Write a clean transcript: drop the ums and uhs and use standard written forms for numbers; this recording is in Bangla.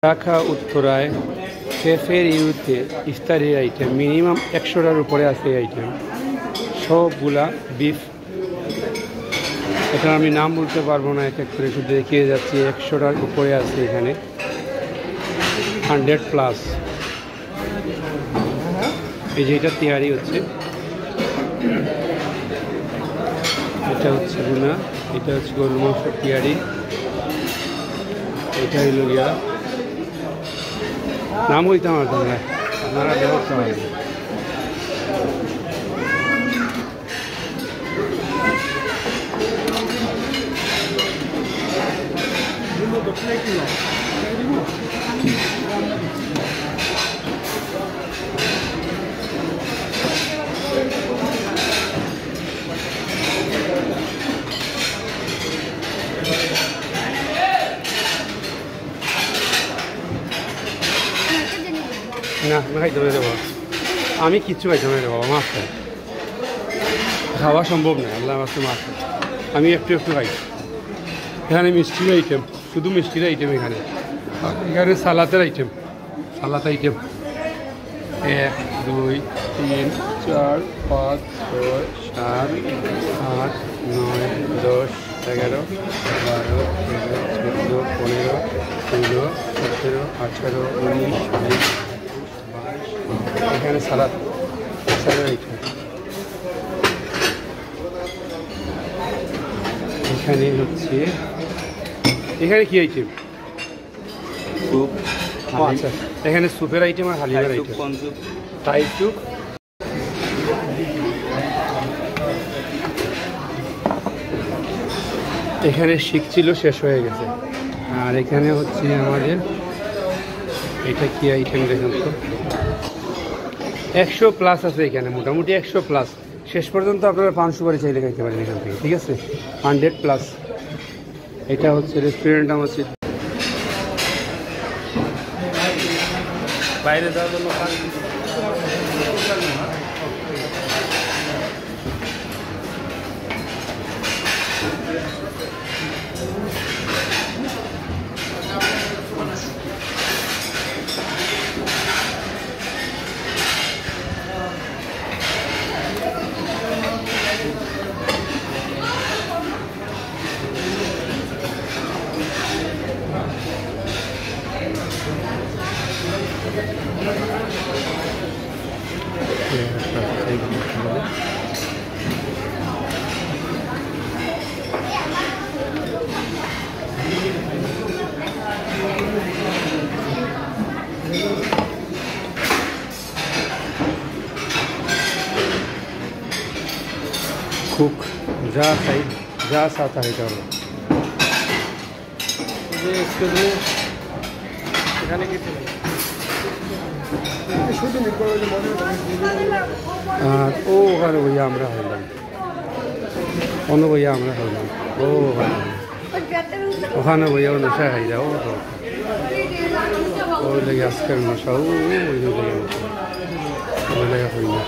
ঢাকা উত্তরায় ক্যাফের ইউতে ইফতারি আইটেম মিনিমাম 100টার উপরে আছে এই আইটেম সবগুলা বিফ। এটা আমি নাম বলতে পারবো না, এক এক করে শুধু দেখিয়ে যাচ্ছি। 100টার উপরে আছে এখানে, 100+। এই যে এটা তৈরি হচ্ছে, এটা হচ্ছে গুনা, এটা হচ্ছে গরুর মাংস তৈরি, এটা হইল গিয়া নাম বলতে আমার জন্য আপনারা ব্যবস্থা হয়। না আমি খাইতে পারি দেবো, আমি কিচ্ছু খাইতে পারি দেবো, মাছ খাই, খাওয়া সম্ভব নয়। আল্লাহ মাছটা মাছ খাই, আমি একটু একটু খাই। এখানে মিষ্টির আইটেম, শুধু মিষ্টির আইটেম এখানে। এখানে সালাতের আইটেম, সালাদ আইটেম 1 2 3 4 5 6 7 8 9 10 11 12 13 14 15 16 17 18 19 20। এখানে সালাদ আইটেম, এখানে হচ্ছে এখানে কি আইটেম? স্যুপ। আচ্ছা, এখানে স্যুপের আইটেম আর হালিমের আইটেম। টাই স্যুপ, এখানে শিক ছিল, শেষ হয়ে গেছে। আর এখানে হচ্ছে আমাদের এটা কি আইটেম দেখেন তো, 100+ আছে এখানে, মোটামুটি 100+। শেষ পর্যন্ত আপনারা 500 করে চাইলে খাইতে পারেন এখান থেকে, ঠিক আছে? 100+। এটা হচ্ছে রেস্টুরেন্ট আমার বাইরে যাওয়ার জন্য। कुक जा सही जा साता है चलो এখানে কিছু নেই। আর ও ওখানে বইয়া আমরা হইলাম, অন্য বইয়া আমরা হইলাম, ও ওখানে বইয়া ও নেশা খাই যাও, ওই লেগে আজকের নেশা, ও ওই লেগে নেশা, ওই লেগে হইলাম।